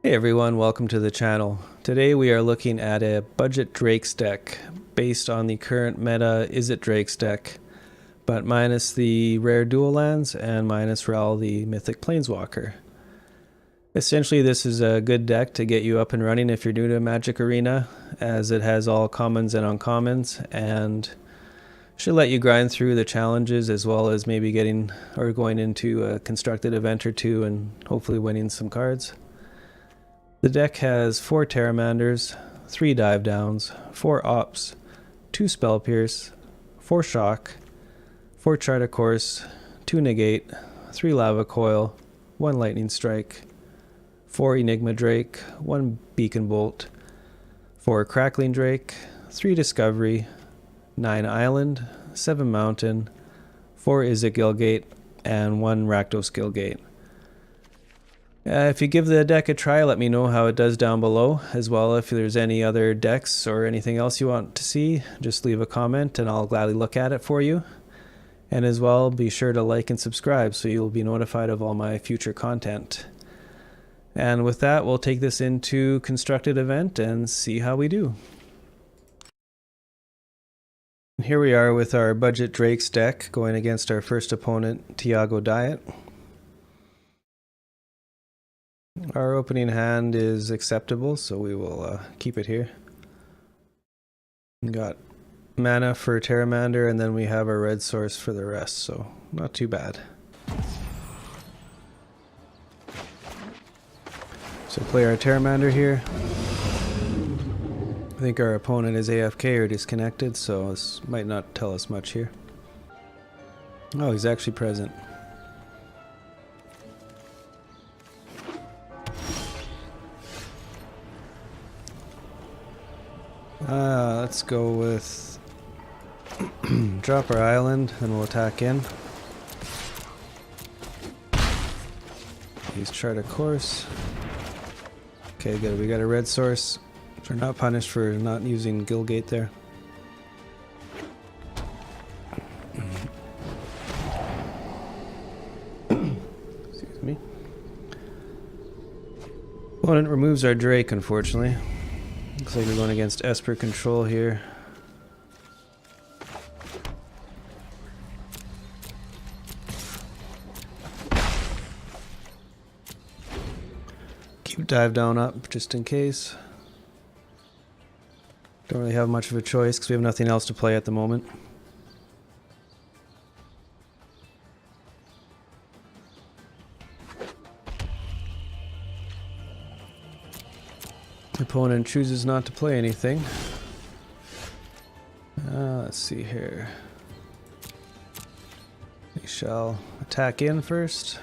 Hey everyone, welcome to the channel. Today we are looking at a budget Drakes deck based on the current meta Izzet Drakes deck, but minus the rare dual lands and minus Ral the mythic planeswalker. Essentially this is a good deck to get you up and running if you're new to Magic Arena, as it has all commons and uncommons and should let you grind through the challenges as well as maybe getting or going into a constructed event or two and hopefully winning some cards. The deck has 4 Pteramanders, 3 Dive Downs, 4 Ops, 2 Spell Pierce, 4 Shock, 4 Chart a Course, 2 Negate, 3 Lava Coil, 1 Lightning Strike, 4 Enigma Drake, 1 Beacon Bolt, 4 Crackling Drake, 3 Discovery, 9 Island, 7 Mountain, 4 Izzet Guildgate, and 1 Rakdos Guildgate. If you give the deck a try, let me know how it does down below. As well, if there's any other decks or anything else you want to see, just leave a comment and I'll gladly look at it for you. And as well, be sure to like and subscribe so you'll be notified of all my future content. And with that, we'll take this into constructed event and see how we do. Here we are with our budget Drakes deck going against our first opponent, Tiago Diet. Our opening hand is acceptable, so we will keep it here. We got mana for Pteramander, and then we have our red source for the rest, so not too bad. So play our Pteramander here. I think our opponent is AFK or disconnected, so this might not tell us much here. Oh, he's actually present. Let's go with drop our island and we'll attack in. Use Chart a Course. Okay, good. We got a red source. We're not punished for not using Guildgate there. Excuse me. Opponent removes our Drake, unfortunately. Looks like we're going against Esper control here. Keep Dive Down up just in case. Don't really have much of a choice because we have nothing else to play at the moment. The opponent chooses not to play anything. Let's see here. We shall attack in first.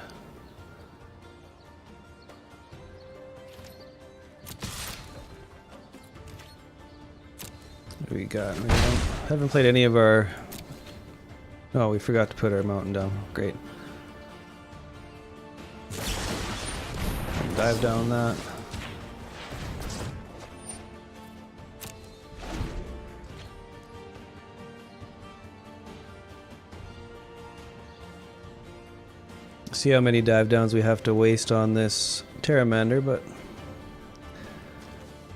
What do we got? We haven't played any of our... Oh, we forgot to put our mountain down. Great. Dive down that. See how many dive downs we have to waste on this Pteramander, but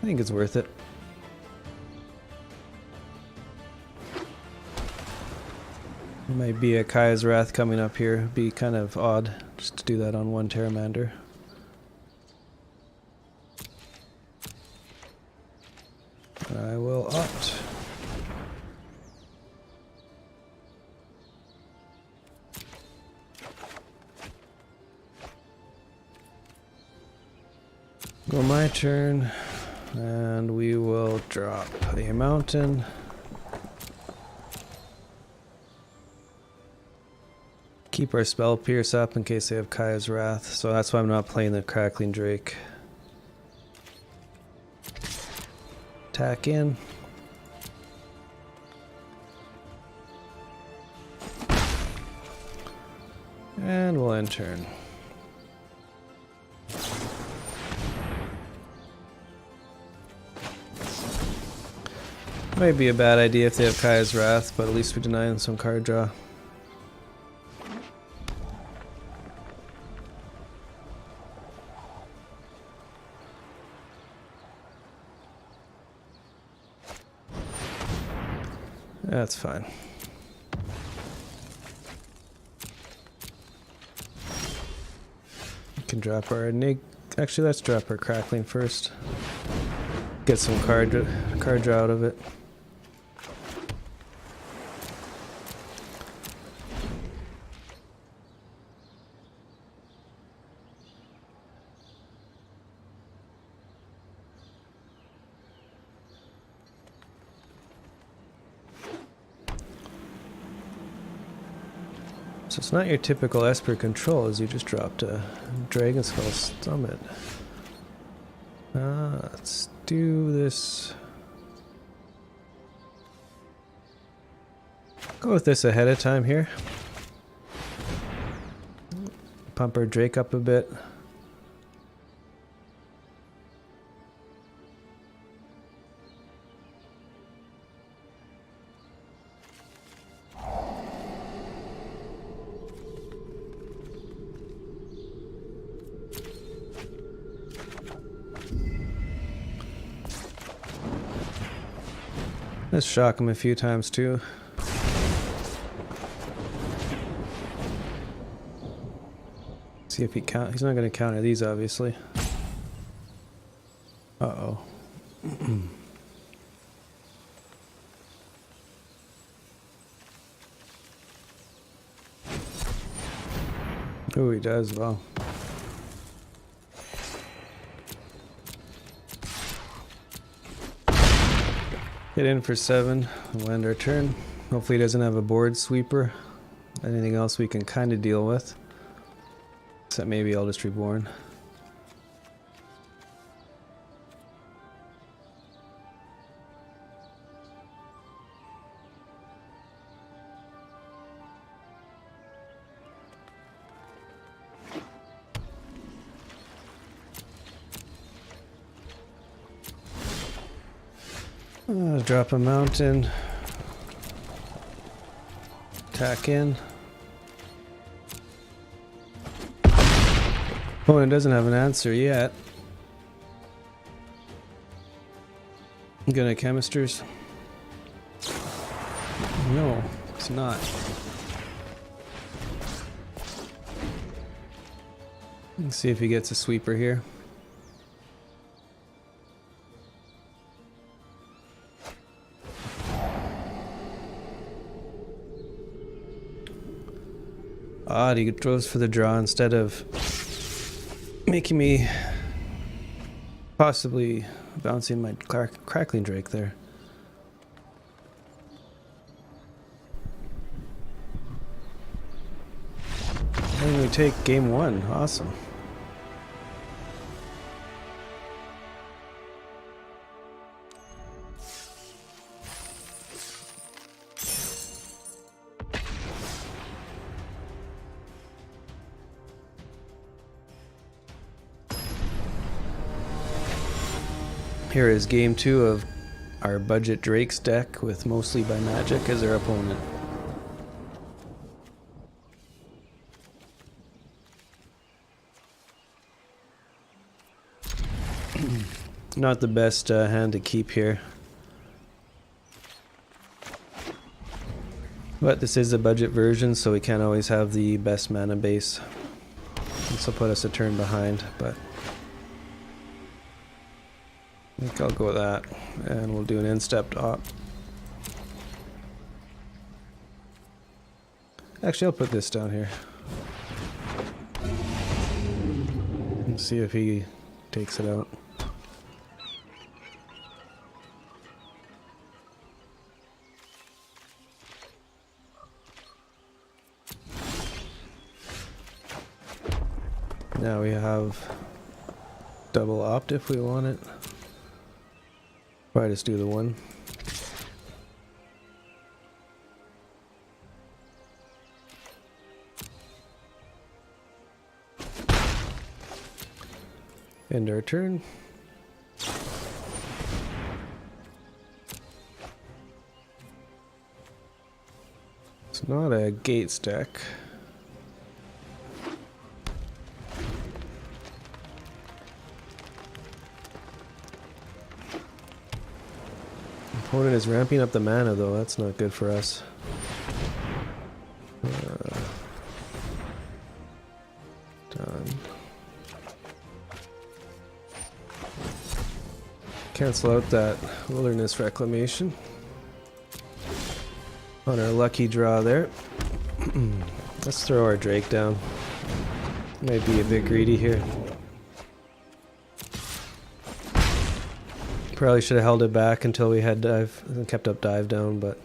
I think it's worth it. There might be a Kaya's Wrath coming up here. It'd be kind of odd just to do that on one Pteramander. I will opt. Go my turn, and we will drop a mountain. Keep our Spell Pierce up in case they have Kaya's Wrath, so that's why I'm not playing the Crackling Drake. Attack in. And we'll end turn. Might be a bad idea if they have Kaya's Wrath, but at least we deny them some card draw. That's fine. We can drop our Actually, let's drop our Crackling first. Get some card draw out of it. So it's not your typical Esper control, as you just dropped a Dragon Skull Summit. Let's do this. Go with this ahead of time here. Pump our Drake up a bit. Let's shock him a few times too. See if he count. He's not going to counter these, obviously. Uh-oh. Oh, he does. Well. Get in for 7. We'll end our turn. Hopefully he doesn't have a board sweeper. Anything else we can kind of deal with. Except maybe Eldest Reborn. Drop a mountain. Attack in. Opponent doesn't have an answer yet. I'm gonna chemisters. No, it's not. Let's see if he gets a sweeper here. Odd, he throws for the draw instead of making me possibly bouncing my Crackling Drake there. And we take game 1. Awesome. Here is game 2 of our budget Drakes deck with Mostly by Magic as our opponent. Not the best hand to keep here. But this is a budget version, so we can't always have the best mana base. This will put us a turn behind, but I think I'll go with that, and we'll do an in-step op. Actually, I'll put this down here. And see if he takes it out. Now we have double opt if we want it. Probably just do the 1. End our turn. It's not a gate stack. Opponent is ramping up the mana though, that's not good for us. Done. Cancel out that Wilderness Reclamation. On our lucky draw there. Let's throw our Drake down. Might be a bit greedy here. Probably should have held it back until we had dive and kept up dive down, but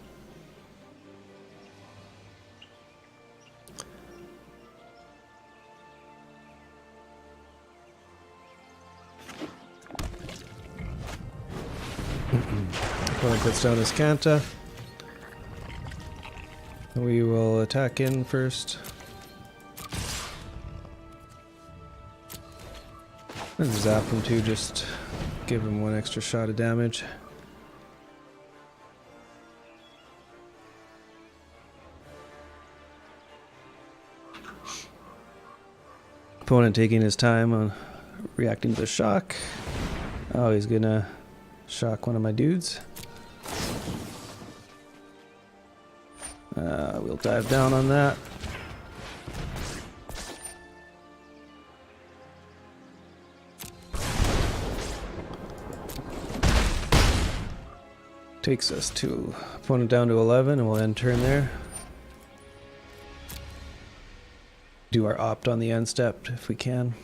opponent puts down his Kanta. We will attack in first. And zap him too, just give him one extra shot of damage. Opponent taking his time on reacting to the shock. Oh, he's gonna shock one of my dudes. We'll dive down on that. Takes us to opponent down to 11, and we'll end turn there. Do our opt on the end step if we can.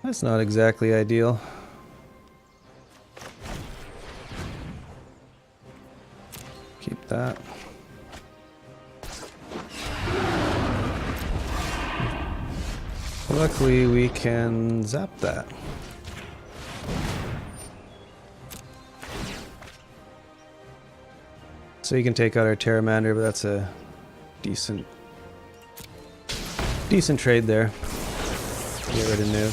That's not exactly ideal. Keep that. Luckily, we can zap that. So you can take out our Pteramander, but that's a decent trade there. Get rid of New.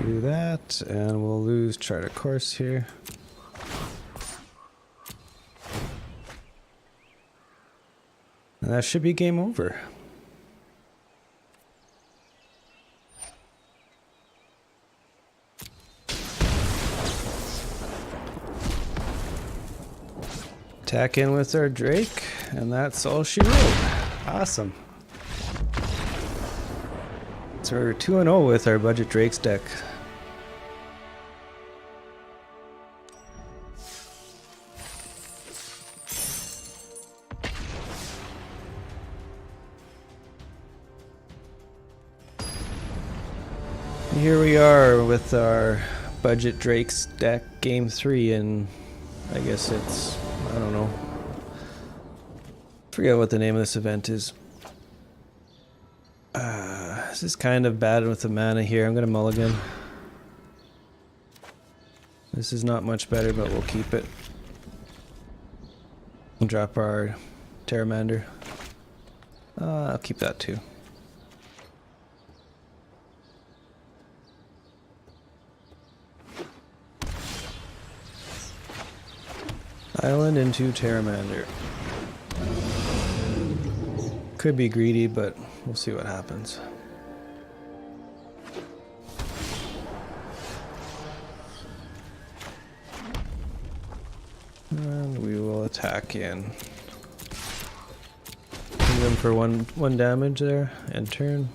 Do that, and we'll lose chart of course here. And that should be game over. Attack in with our Drake, and that's all she wrote. Awesome. So we're 2-0 with our budget Drakes deck. Here we are with our budget Drakes deck game 3, and I guess it's, I don't know, forget what the name of this event is. This is kind of bad with the mana here. I'm gonna mulligan. This is not much better, but we'll keep it. We'll drop our Pteramander. I'll keep that too. Island into Pteramander. Could be greedy, but we'll see what happens. And we will attack in. Hit them for one damage there, end turn.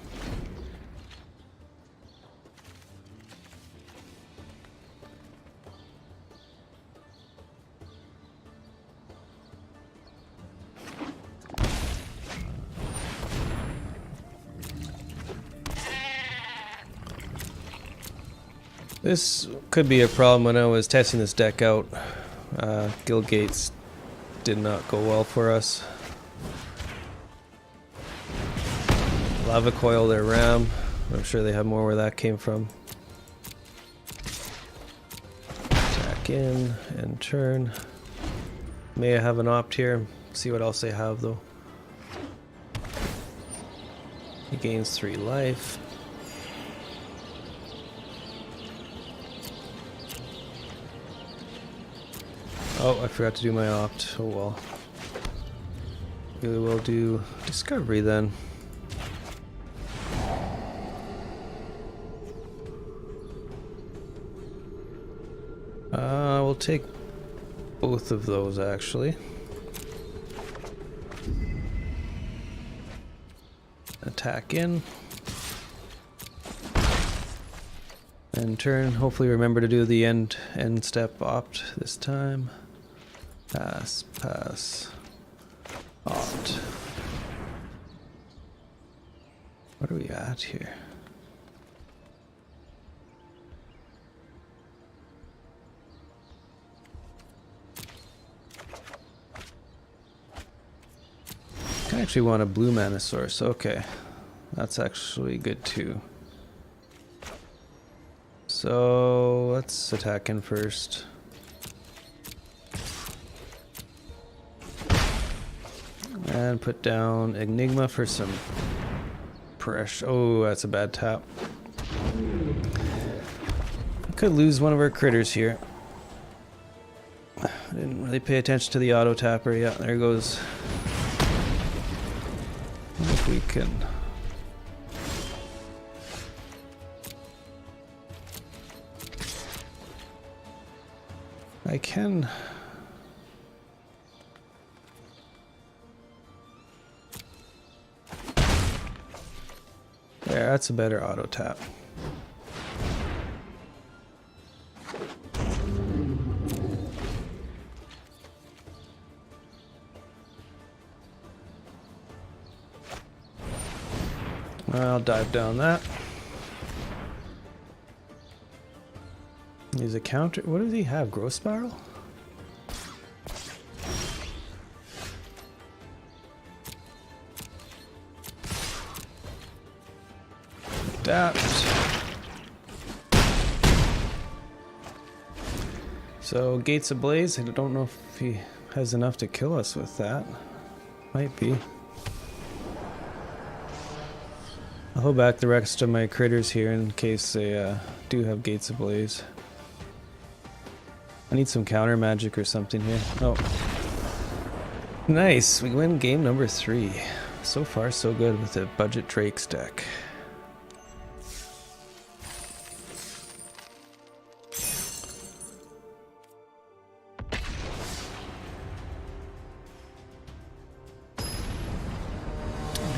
This could be a problem. When I was testing this deck out, Guildgates did not go well for us. Lava Coil their Ram. I'm sure they have more where that came from. attack in and turn. May have an opt here. See what else they have though. He gains 3 life. Oh, I forgot to do my opt. Oh well. We will do discovery then. We'll take both of those actually. Attack in. And turn. Hopefully remember to do the end step opt this time. Pass, pass, opt. What are we at here? I actually want a blue mana source. Okay, that's actually good too. So let's attack in first. And put down Enigma for some pressure. Oh, that's a bad tap. Could lose one of our critters here. I didn't really pay attention to the auto tapper. Yeah, there goes. If we can. I can. There, that's a better auto tap. I'll dive down that. Use a counter. What does he have? Growth Spiral? Adapt. So Gates Ablaze, I don't know if he has enough to kill us with that. Might be. I'll hold back the rest of my critters here in case they do have Gates Ablaze. I need some counter magic or something here. Oh. Nice, we win game number 3. So far so good with the budget Drakes deck.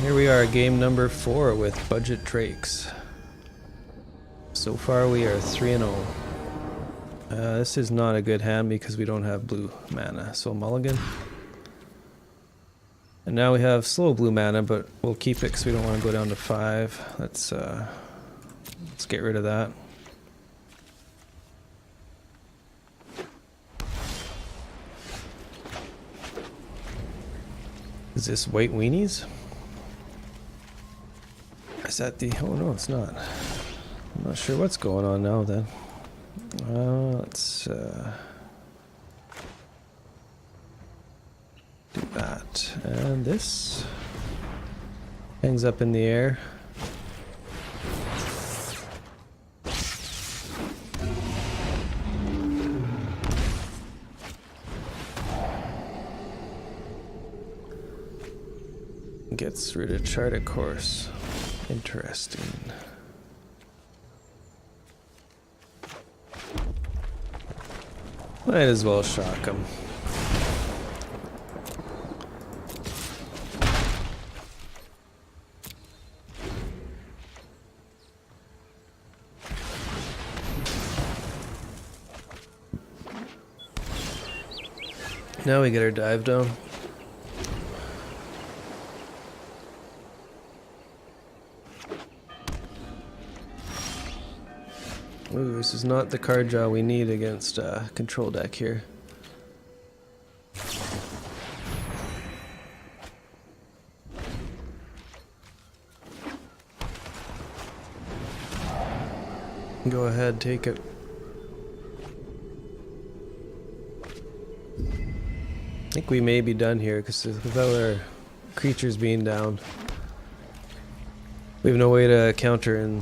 Here we are, game number 4 with budget Drakes. So far we are 3-0. This is not a good hand because we don't have blue mana, so mulligan. And now we have slow blue mana, but we'll keep it because we don't want to go down to 5. Let's get rid of that. Is this white weenies? Is that the... oh no, it's not. I'm not sure what's going on now then. Let's do that. And this hangs up in the air. Gets rid of Charted Course. Interesting. Might as well shock him. Now we get our dive down. Ooh, this is not the card draw we need against control deck here. Go ahead, take it. think we may be done here because without our creatures being down, we have no way to counter and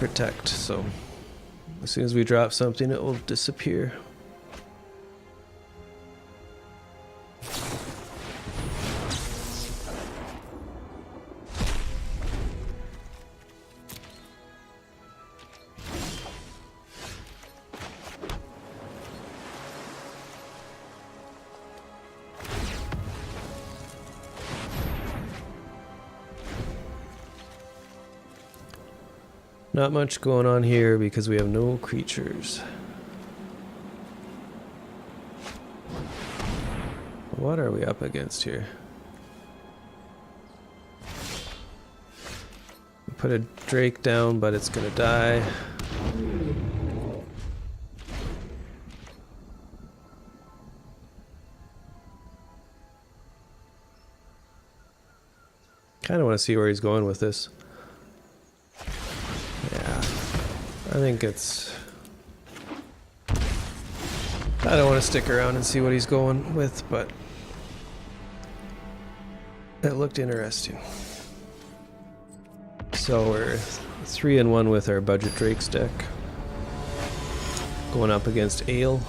protect. So as soon as we drop something, it will disappear. Not much going on here because we have no creatures. What are we up against here? We put a Drake down, but it's gonna die. Kind of want to see where he's going with this. I think it's... I don't want to stick around and see what he's going with, but it looked interesting. So we're 3-1 with our budget Drakes deck. Going up against Ale.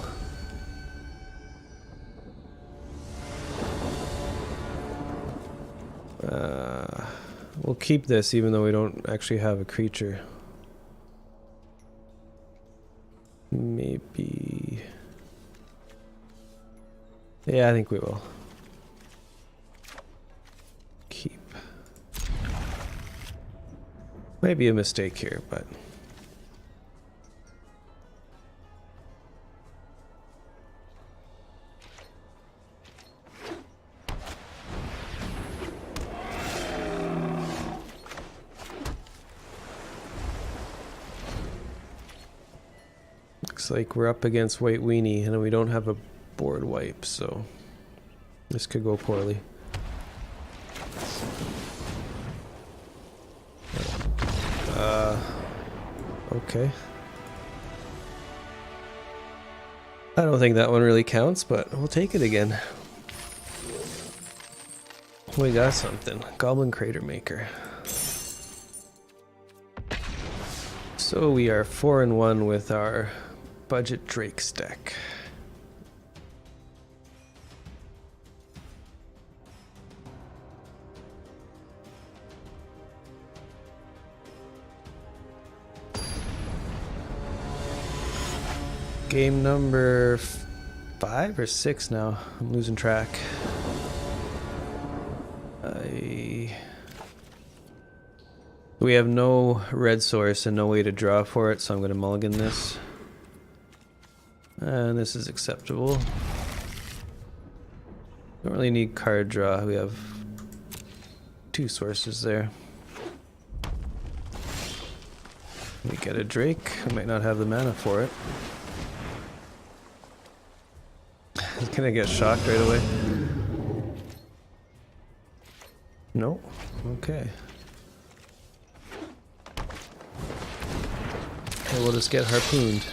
We'll keep this even though we don't actually have a creature. Maybe... yeah, I think we will. Keep. Might be a mistake here, but... looks like we're up against White Weenie and we don't have a board wipe, so this could go poorly. Okay. I don't think that one really counts, but we'll take it again. We got something. Goblin Crater Maker. So we are 4-1 with our budget Drakes deck. Game number 5 or 6 now. I'm losing track. We have no red source and no way to draw for it, so I'm going to mulligan this. And this is acceptable. Don't really need card draw. We have 2 sources there. We get a Drake. We might not have the mana for it. He's gonna get shocked right away. No? Okay. Okay, we'll just get harpooned.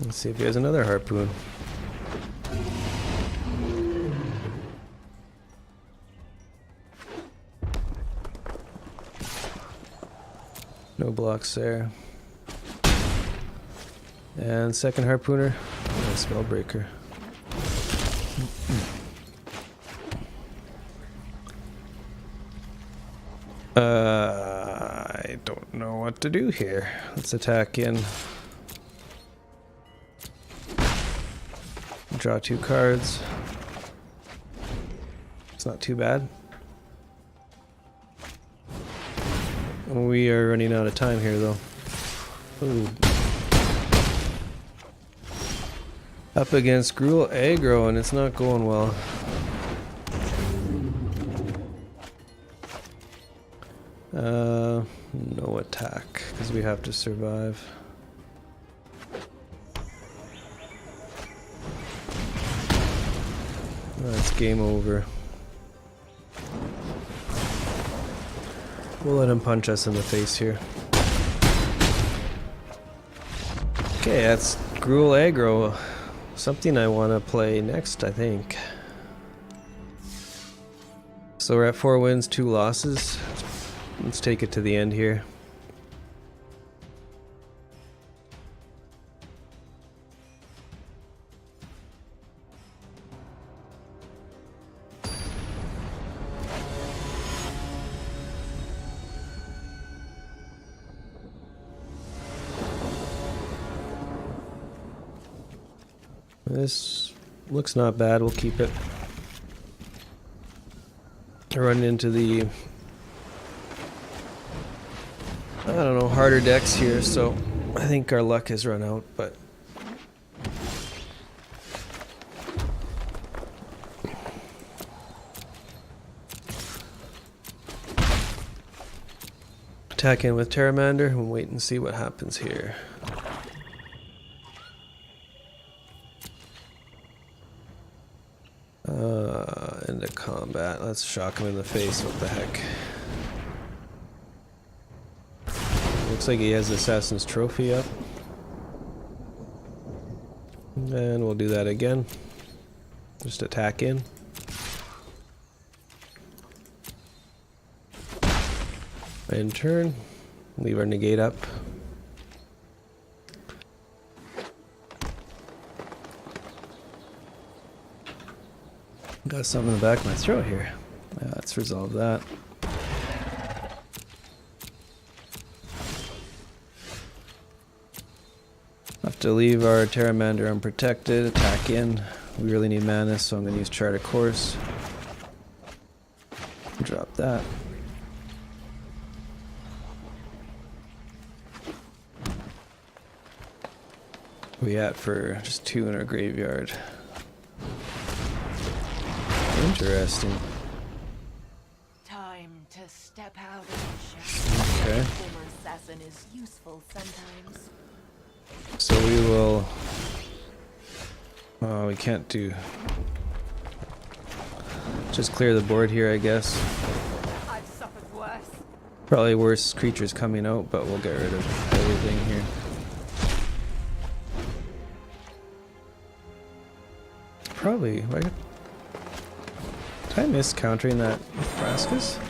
Let's see if he has another harpoon. No blocks there. And second harpooner, and Spellbreaker. I don't know what to do here. Let's attack in. Draw 2 cards. It's not too bad. We are running out of time here, though. Ooh. Up against Gruul aggro, and it's not going well. No attack, because we have to survive. That's game over. We'll let him punch us in the face here. Okay, that's Gruul aggro. Something I want to play next, I think. So we're at 4 wins, 2 losses. Let's take it to the end here. This looks not bad, we'll keep it. Run into the, I don't know, harder decks here, so I think our luck has run out, but attack in with Pteramander and wait and see what happens here. Into combat. Let's shock him in the face. What the heck? Looks like he has Assassin's Trophy up. And we'll do that again. Just attack in. End turn. Leave our negate up. Got something in the back of my throat here. Let's resolve that. Have to leave our Pteramander unprotected. Attack in. We really need mana, so I'm going to use Chart a Course. Drop that. We at for just 2 in our graveyard. Interesting. Time to step out of the shadows. Okay. Former assassin is useful sometimes. So we will. Oh, we can't do. Just clear the board here, I guess. I've suffered worse. Probably worse creatures coming out, but we'll get rid of everything here. Probably. Did I miss countering that Raskus?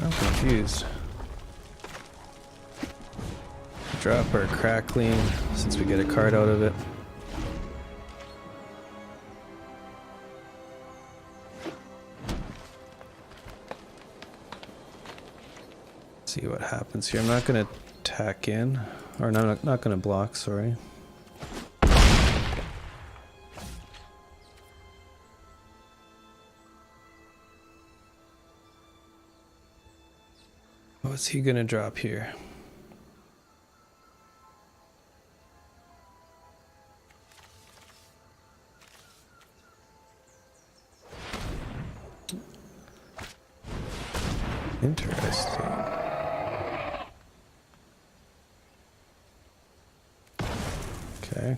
I'm confused. Drop our Crackling since we get a card out of it. See what happens here. I'm not going to attack in, or no, not going to block, sorry. What's he gonna drop here? Interesting. Okay.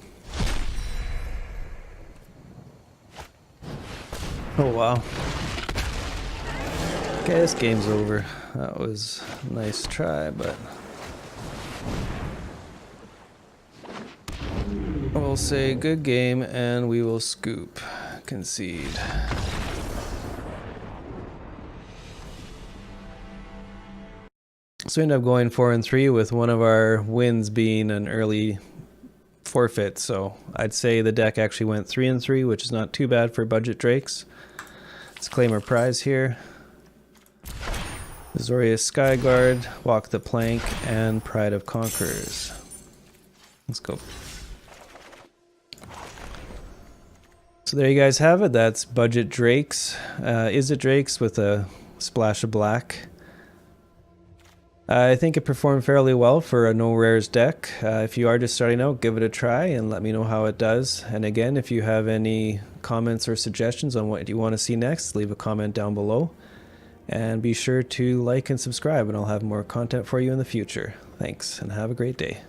Oh wow. Okay, this game's over. That was a nice try, but we'll say good game and we will scoop. Concede. So we end up going 4-3 with one of our wins being an early forfeit. So I'd say the deck actually went 3-3, which is not too bad for budget drakes. Let's claim our prize here. Azorius Skyguard, Walk the Plank, and Pride of Conquerors. Let's go. So there you guys have it. That's budget drakes. Izzet Drakes with a splash of black. I think it performed fairly well for a no rares deck. If you are just starting out, give it a try and let me know how it does. And again, if you have any comments or suggestions on what you want to see next, leave a comment down below. And be sure to like and subscribe, and I'll have more content for you in the future. Thanks, and have a great day.